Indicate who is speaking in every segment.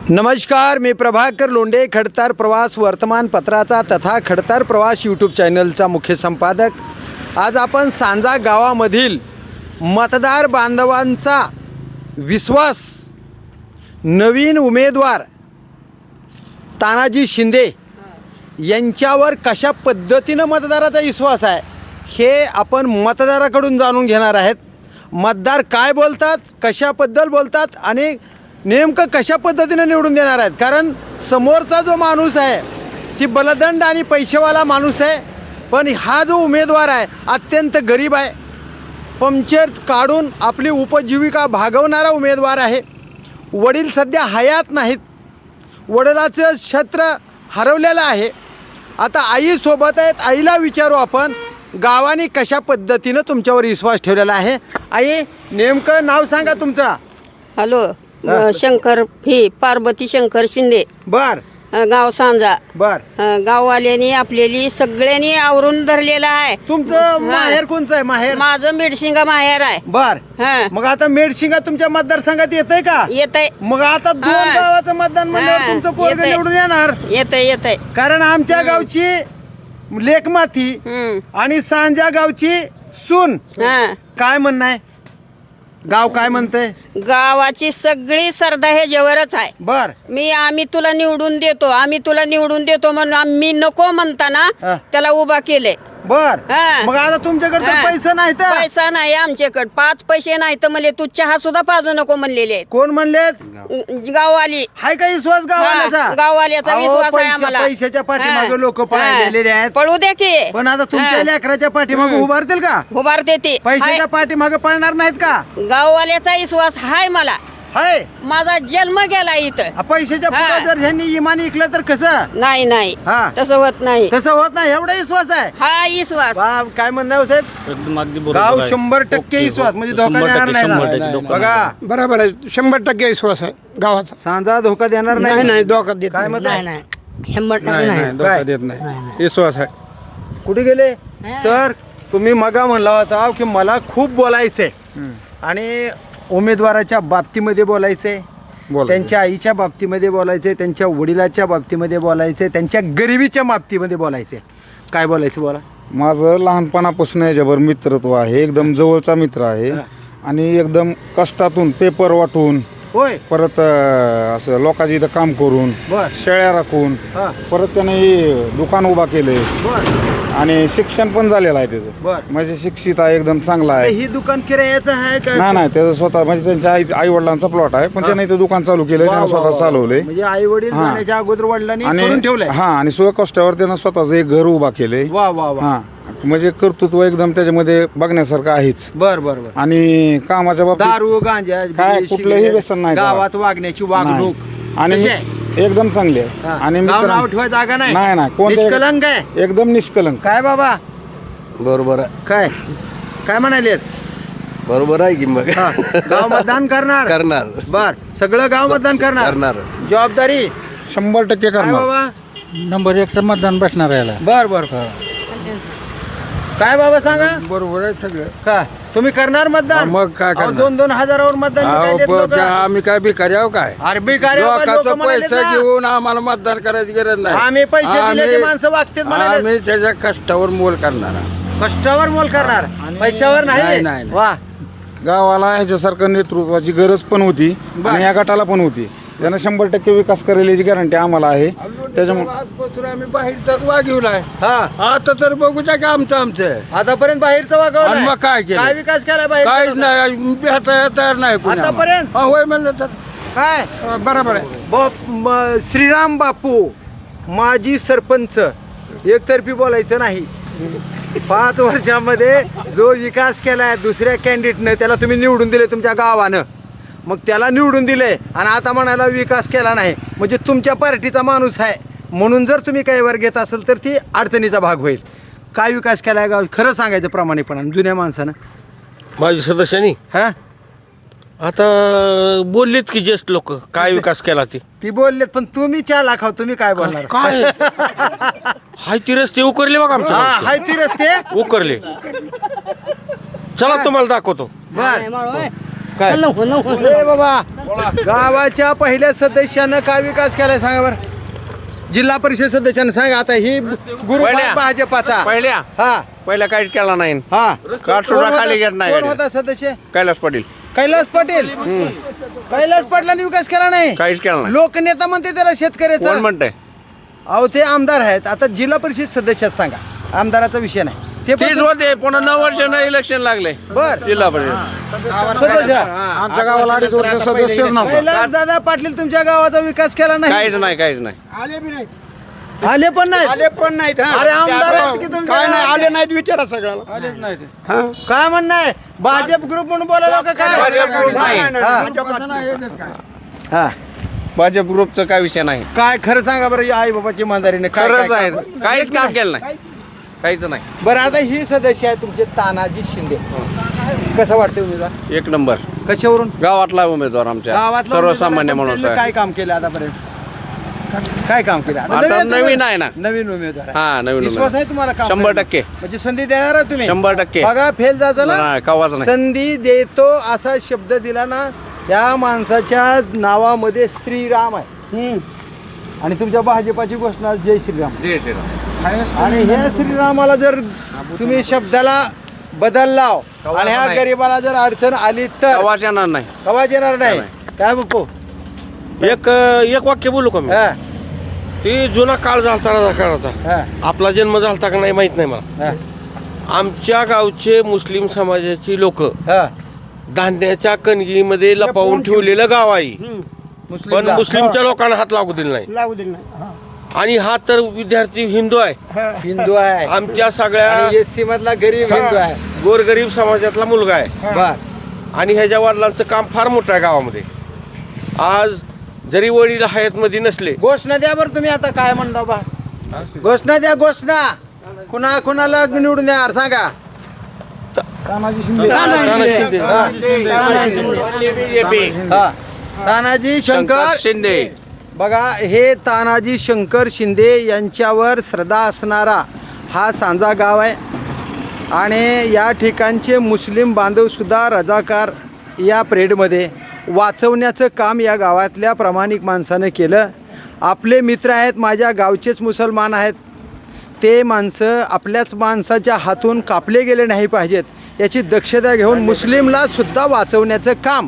Speaker 1: नमस्कार, मी प्रभाकर लोंढे, खडतार प्रवास वर्तमानपत्राचा तथा खडतार प्रवास यूट्यूब चॅनलचा मुख्य संपादक. आज आपण सांजा गावामधील मतदार बांधवांचा विश्वास नवीन उमेदवार तानाजी शिंदे यांच्यावर कशा पद्धतीनं मतदाराचा विश्वास आहे हे आपण मतदाराकडून जाणून घेणार आहेत. मतदार काय बोलतात, कशाबद्दल बोलतात आणि नेमकं कशा पद्धतीनं निवडून देणार आहेत. कारण समोरचा जो माणूस आहे ती बलदंड आणि पैसेवाला माणूस आहे, पण हा जो उमेदवार आहे अत्यंत गरीब आहे. पंक्चर काढून आपली उपजीविका भागवणारा उमेदवार आहे. वडील सध्या हयात नाहीत, वडिलाचं छत्र हरवलेलं आहे. आता आईसोबत आहेत, आईला विचारू आपण गावाने कशा पद्धतीनं तुमच्यावर विश्वास ठेवलेला आहे. आई, नेमकं नाव सांगा तुमचं.
Speaker 2: हॅलो, शंकर पार्वती शंकर शिंदे,
Speaker 1: बर
Speaker 2: गाव सांजा.
Speaker 1: बर
Speaker 2: गाववाल्यांनी आपल्याली सगळ्यांनी आवरून धरलेलं आहे.
Speaker 1: तुमचं माहेर कोणचं आहे? माहेर
Speaker 2: माझं मेडशिंगा माहेर आहे.
Speaker 1: बर. मग आता मेडशिंगा तुमच्या मतदारसंघात येतंय का?
Speaker 2: येतय.
Speaker 1: मग आता दोन गावाचं मतदान म्हणल्यावर तुमचं पोरग निवडून येणार.
Speaker 2: येतय.
Speaker 1: कारण आमच्या गावची लेकमाती आणि सांजा गावची सून. काय म्हणणं आहे? गाव काय म्हणतंय?
Speaker 2: गावाची सगळी श्रद्धा ह्याच्यावरच आहे.
Speaker 1: बर.
Speaker 2: आम्ही तुला निवडून देतो म्हणून आम्ही नको म्हणताना त्याला उभा केले.
Speaker 1: बर. मग आता तुमच्याकडे तर पैसा नाही तर?
Speaker 2: पैसा नाही आमच्याकडे, 5 पैसे नाही तर म्हणले तू चहा सुद्धा पाजू नको म्हणलेले.
Speaker 1: कोण म्हणले?
Speaker 2: गाववाली.
Speaker 1: हाय का विश्वास गाववाल्याचा?
Speaker 2: गाववाल्याचा विश्वास आहे आम्हाला.
Speaker 1: पैशाच्या पाठीमागे लोक पळालेले आहेत.
Speaker 2: पळू दे की,
Speaker 1: पण आता तुमच्या लेकराच्या पाठीमागे उभारतील का?
Speaker 2: उभारते ते.
Speaker 1: पैशाच्या पाठीमागे पळणार नाहीत का?
Speaker 2: गाववाल्याचा विश्वास हाय मला.
Speaker 1: हाय.
Speaker 2: माझा जन्म गेला इथं.
Speaker 1: पैशाच्या पुढे जर ह्यांनी इमान इकलं तर कसं?
Speaker 2: नाही तसं होत नाही.
Speaker 1: तसं होत नाही. एवढा विश्वास आहे?
Speaker 2: हा विश्वास.
Speaker 1: काय म्हणणं आहे साहेब? गाव 100% विश्वास, म्हणजे धोका देणार नाही. बघा,
Speaker 3: बरोबर आहे. 100% विश्वास आहे गावाचा.
Speaker 1: सांजा धोका देणार नाही.
Speaker 3: नाही धोका देत
Speaker 1: काय मत आहे?
Speaker 3: नाही 100% नाही धोका देत नाही. विश्वास आहे.
Speaker 1: कुठे गेले सर? तुम्ही मगा म्हणला होता की मला खूप बोलायचंय आणि उमेदवाराच्या बाबतीमध्ये बोलायचंय, त्यांच्या आईच्या बाबतीमध्ये बोलायचंय, त्यांच्या वडिलाच्या बाबतीमध्ये बोलायचंय, त्यांच्या गरिबीच्या बाबतीमध्ये बोलायचंय. काय बोलायचं बोला.
Speaker 4: माझं लहानपणापासून याच्यावर मित्रत्व आहे. एकदम जवळचा मित्र आहे आणि एकदम कष्टातून पेपर वाटून,
Speaker 1: होय,
Speaker 4: परत असं लोकांच्या इथं काम करून, शेळ्या राखून, परत त्याने दुकान उभा केलंय आणि शिक्षण पण झालेलं आहे त्याचं. म्हणजे शिक्षित आहे, एकदम चांगला आहे.
Speaker 1: ही दुकान किरायाचं आहे का?
Speaker 4: नाही त्याचं स्वतः, म्हणजे त्यांच्या आई वडिलांचा प्लॉट आहे, पण त्याने इथं दुकान चालू केलंय, त्याने स्वतः चालवलंय.
Speaker 1: म्हणजे आई वडील जाण्याच्या अगोदर वडिलांनी करून ठेवलंय.
Speaker 4: आणि सुखकष्टावर त्यानं स्वतःच एक घर उभा केलंय.
Speaker 1: वा.
Speaker 4: म्हणजे कर्तृत्व एकदम त्याच्यामध्ये बघण्यासारखं आहेच.
Speaker 1: बर.
Speaker 4: आणि कामाच्या बाबतीत
Speaker 1: दारू गांजा
Speaker 4: काय कुठलंही व्यसन नाही.
Speaker 1: गावात वागण्याची वागणूक
Speaker 4: आणि एकदम चांगली आहे. आणि
Speaker 1: नाव ठेवायची जागा नाही. निष्कलंक आहे,
Speaker 4: एकदम निष्कलंक.
Speaker 1: काय बाबा?
Speaker 5: बरोबर आहे.
Speaker 1: काय म्हणाले?
Speaker 5: बरोबर आहे की मग
Speaker 1: गाव मतदान करणार. बर, सगळं गाव मतदान करणार. जबाबदारी
Speaker 4: 100% करणार
Speaker 1: बाबा.
Speaker 3: नंबर 1चं मतदान बसणार याला.
Speaker 1: बर. काय बाबा सांगा.
Speaker 3: बरोबर आहे सगळं.
Speaker 1: का तुम्ही करणार मतदान?
Speaker 3: मग काय करणार?
Speaker 1: 2-2 हजारावर मतदान विकायलेत लोकं.
Speaker 3: आम्ही काय भिकारी आहो काय?
Speaker 1: अरबी कार्य
Speaker 3: लोकांचा पैसा घेऊन आम्हाला मतदान करायची गरज नाही.
Speaker 1: आम्ही पैसे दिले की माणसं वागतात म्हणाले.
Speaker 3: आम्ही त्याच्या कष्टावर मोल करणार.
Speaker 1: कष्टावर मोल करणार, पैशावर नाही.
Speaker 3: नाही.
Speaker 1: वा.
Speaker 4: गावाला ह्याच्यासारखं नेतृत्वाची गरज पण होती आणि या गटाला पण होती. त्यानं 100% विकास करेल याची गॅरंटी आम्हाला आहे. त्याच्यामुळे
Speaker 3: आजपासून आम्ही बाहेर तर वागवलाय.
Speaker 1: हा,
Speaker 3: आता तर बघू द्या की आमचं
Speaker 1: आतापर्यंत बाहेरचं
Speaker 3: आणि
Speaker 1: वागवलं.
Speaker 3: मग काय केलं?
Speaker 1: काय विकास केला बाहेर?
Speaker 3: काहीच नाही. भेटायला तयार नाही कोणी
Speaker 1: आतापर्यंत?
Speaker 3: आम्हाला. होय म्हणलं तर
Speaker 1: काय
Speaker 3: बरोबर आहे.
Speaker 1: श्रीराम बापू माजी सरपंच, एकतर्फी बोलायचं नाही. 5 वर्षामध्ये जो विकास केलाय दुसऱ्या कॅन्डिडेटनं, त्याला तुम्ही निवडून दिले तुमच्या गावानं. मग त्याला निवडून दिले आणि आता म्हणायला विकास केला नाही, म्हणजे तुमच्या पार्टीचा माणूस आहे म्हणून जर तुम्ही काही वर घेत असेल तर ती अडचणीचा भाग होईल. काय विकास केलाय गाव? खरं सांगायचं प्रामाणिकपणाने जुन्या माणसानं.
Speaker 6: माझी सदस्यांनी आता बोललेत की ज्येष्ठ लोक काय विकास केला
Speaker 1: ती बोललेत, पण तुम्ही 4 लाख आहो, तुम्ही काय बोलणार?
Speaker 6: काय हाय ती रस्ते उकरले बघा आमच्या
Speaker 1: हाय ती रस्ते
Speaker 6: उकरले. चला तुम्हाला दाखवतो.
Speaker 1: बर. काय ए बाबा गावाच्या पहिल्या सदस्यानं काय विकास केलाय सांगा बरं. जिल्हा परिषद सदस्यानं सांगा. आता ही ग्रुप आहे भाजपाचा.
Speaker 3: पहिल्या काहीच केला नाही
Speaker 1: हा
Speaker 3: काठ सुद्धा खाली घेत नाही
Speaker 1: कोण होता सदस्य?
Speaker 3: कैलास पाटील
Speaker 1: कैलास पाटील. कैलास पाटलांनी विकास केला नाही.
Speaker 3: काहीच केला नाही.
Speaker 1: लोकनेता म्हणते त्याला
Speaker 3: कोण
Speaker 1: शेतकऱ्याचा.
Speaker 3: म्हणतंय
Speaker 1: अहो ते आमदार आहेत. आता जिल्हा परिषद सदस्यात सांगा. आमदाराचा विषय नाही ते
Speaker 3: तीच होते पुन्हा 9 वर्षानं इलेक्शन लागले
Speaker 1: बर
Speaker 3: जिल्हा परिषद
Speaker 1: सदस्य.
Speaker 4: आमच्या गावाला 2.5 वर्ष सदस्यच नव्हता.
Speaker 1: कैलास दादा पाटील तुमच्या गावाचा विकास केला नाही.
Speaker 3: काहीच नाही
Speaker 1: आले पण नाही. अरे आमदार आहेत की तुमच्या
Speaker 3: काय नाही
Speaker 1: गावाचे?
Speaker 3: आले नाहीत विचारा सगळ्याला
Speaker 1: काय म्हणणं आहे? भाजप ग्रुप म्हणून बोलायला का काय?
Speaker 3: भाजप ग्रुप नाही.
Speaker 1: हा.
Speaker 3: भाजप ग्रुपचं काय विषय नाही
Speaker 1: काय खरं सांगा बरं आई बाबाची इमानदारीने काय
Speaker 3: खरंच
Speaker 1: काय
Speaker 3: आहे
Speaker 1: काम-
Speaker 3: काहीच काम केलं नाही काहीच नाही
Speaker 1: बरं आता ही सदस्य आहे तुमचे तानाजी शिंदे. कसं वाटते उमेदवार?
Speaker 3: 1 नंबर
Speaker 1: कशावरून?
Speaker 3: गावातला उमेदवार आमच्या
Speaker 1: गावातला
Speaker 3: सर्वसामान्य
Speaker 1: उमेदवार
Speaker 3: माणूस
Speaker 1: आहे.
Speaker 3: आहे
Speaker 1: काय काम केलं आतापर्यंत? काय काम केलं?
Speaker 3: आता
Speaker 1: नवीनच
Speaker 3: नवीन आहे ना.
Speaker 1: नवीन उमेदवार आहे.
Speaker 3: हा, नवीन
Speaker 1: विश्वास
Speaker 3: उमेदवार.
Speaker 1: आहे तुम्हाला काम
Speaker 3: 100%
Speaker 1: म्हणजे संधी देणार आहे तुम्ही?
Speaker 3: 100%
Speaker 1: बघा फेल जायचं ना
Speaker 3: नाही, कवाच नाही.
Speaker 1: संधी देतो असा शब्द दिला ना. त्या माणसाच्या नावामध्ये श्रीराम आहे. आणि तुमच्या भाजपाची घोषणा जय श्रीराम. आणि ह्या श्रीरामाला जर तुम्ही शब्दाला बदल लाव आणि ह्या
Speaker 3: नाही.
Speaker 1: गरीबाला जर अडचण आली तर
Speaker 3: कवाच येणार नाही
Speaker 1: कवाच येणार नाही. काय बघतो
Speaker 6: एक वाक्य बोलू का मी?
Speaker 1: हा
Speaker 6: ते जुना काळ झालता राजकारणाचा.
Speaker 1: हा
Speaker 6: आपला जन्म झालता का नाही माहित नाही मला.
Speaker 1: हा
Speaker 6: आमच्या गावचे मुस्लिम समाजाची लोक
Speaker 1: हा
Speaker 6: धान्याच्या कणगीमध्ये लपवून ठेवलेलं गाव आहे. पण
Speaker 1: मुस्लिमला.
Speaker 6: मुस्लिमच्या लोकांना हात लागू दिला नाही. आणि हा तर विद्यार्थी हिंदू आहे.
Speaker 1: हिंदू आहे
Speaker 6: आमच्या सगळ्या
Speaker 1: एससी मधला गरीब हिंदू आहे.
Speaker 6: गोरगरीब समाजातला मुलगा आहे.
Speaker 1: बर
Speaker 6: आणि ह्याच्या वडिलांचं काम फार मोठं आहे गावामध्ये. आज जरी वडील हयातमध्ये नसले
Speaker 1: घोषणा द्या बरं तुम्ही आता काय म्हणता बा घोषणा द्या घोषणा कुणाला निवडून द्या सांगा.
Speaker 4: तानाजी शिंदे.
Speaker 6: तानाजी शिंदे.
Speaker 1: हा तानाजी शंकर
Speaker 3: शिंदे
Speaker 1: बघा हे तानाजी शंकर शिंदे यांच्यावर श्रद्धा असणारा हा सांजा गाव आहे. आणि या ठिकाणचे मुस्लिम बांधवसुद्धा रजाकार या परेडमध्ये वाचवण्याचं काम या गावातल्या प्रामाणिक माणसानं केलं. आपले मित्र आहेत माझ्या गावचेच मुसलमान आहेत. ते माणसं आपल्याच माणसाच्या हातून कापले गेले नाही पाहिजेत याची दक्षता घेऊन मुस्लिमला सुद्धा वाचवण्याचं काम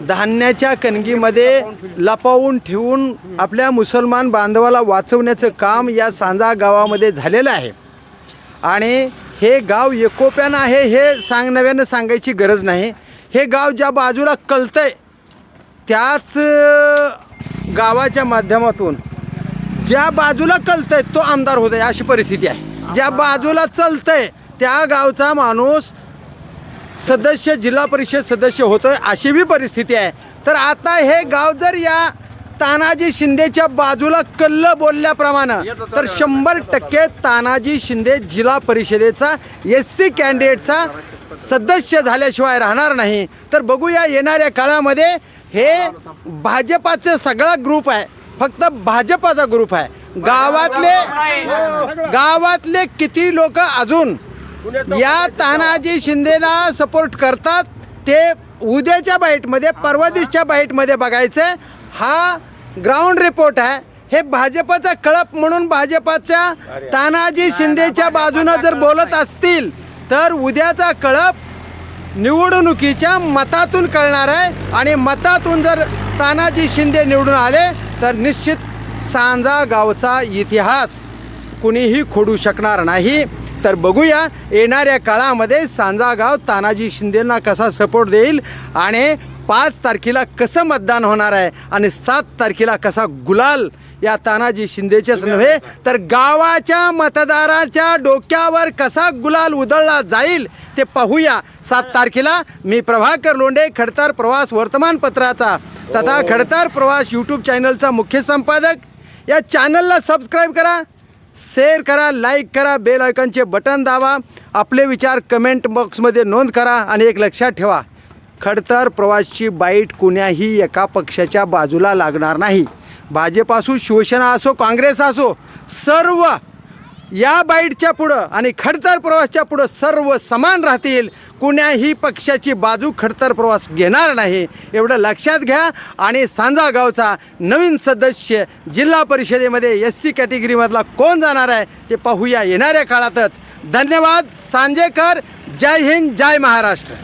Speaker 1: धान्याच्या कणगीमध्ये लपवून ठेवून आपल्या मुसलमान बांधवाला वाचवण्याचं काम या सांजा गावामध्ये झालेलं आहे. आणि हे गाव एकोप्यानं आहे हे नव्यानं सांगायची गरज नाही. हे गाव ज्या बाजूला कलतंय त्याच गावाच्या माध्यमातून ज्या बाजूला कलतंय तो आमदार होतोय अशी परिस्थिती आहे. ज्या बाजूला चलतंय त्या गावचा माणूस सदस्य जिल्हा परिषद सदस्य होतोय अशी बी परिस्थिती आहे. तर आता हे गाव जर या तानाजी शिंदेच्या बाजूला कल्ल बोलल्याप्रमाणे तर 100% तानाजी शिंदे जिल्हा परिषदेचा SC कॅन्डिडेटचा सदस्य झाल्याशिवाय राहणार नाही. तर बघूया येणाऱ्या काळामध्ये हे भाजपाचा सगळा ग्रुप आहे. फक्त भाजपाचा ग्रुप आहे. गावातले किती लोक अजून या तानाजी शिंदेला सपोर्ट करतात ते उद्याच्या बाईटमध्ये परवा दिवशीच्या बाईटमध्ये बघायचं. हा ग्राउंड रिपोर्ट आहे. हे भाजपाचा कळप म्हणून भाजपाच्या तानाजी शिंदेच्या बाजूनं जर बोलत असतील तर उद्याचा कळप निवडणुकीच्या मतातून कळणार आहे. आणि मतातून जर तानाजी शिंदे निवडून आले तर निश्चित सांजा गावचा इतिहास कुणीही खोडू शकणार नाही. तर बघूया येणाऱ्या काळामध्ये सांजा गाव तानाजी शिंदेंना कसा सपोर्ट देईल आणि 5 तारखेला कसं मतदान होणार आहे आणि 7 तारखेला कसा गुलाल या तानाजी शिंदेचेच नव्हे तर गावाच्या मतदाराच्या डोक्यावर कसा गुलाल उधळला जाईल ते पाहूया 7 तारखेला. मी प्रभाकर लोंढे खडतर प्रवास वर्तमानपत्राचा तथा खडतर प्रवास यूट्यूब चॅनलचा मुख्य संपादक. या चॅनलला सबस्क्राईब करा, शेअर करा, लाईक करा, बेल आयकॉनचे बटन दाबा, आपले विचार कमेंट बॉक्समध्ये नोंद करा. आणि एक लक्षात ठेवा खडतर प्रवासची बाईट कुण्याही एका पक्षाच्या बाजूला लागणार नाही. भाजप असो, शिवसेना असो, काँग्रेस असो, सर्व या बाईटच्या पुढं आणि खडतर प्रवासच्या पुढं सर्व समान राहतील. कुण्याही पक्षाची बाजू खडतर प्रवास घेणार नाही एवढं लक्षात घ्या. आणि सांजा गावचा नवीन सदस्य जिल्हा परिषदेमध्ये SC कॅटेगरीमधला कोण जाणार आहे ते पाहूया येणाऱ्या काळातच. धन्यवाद. सांजेकर. जय हिंद, जय महाराष्ट्र.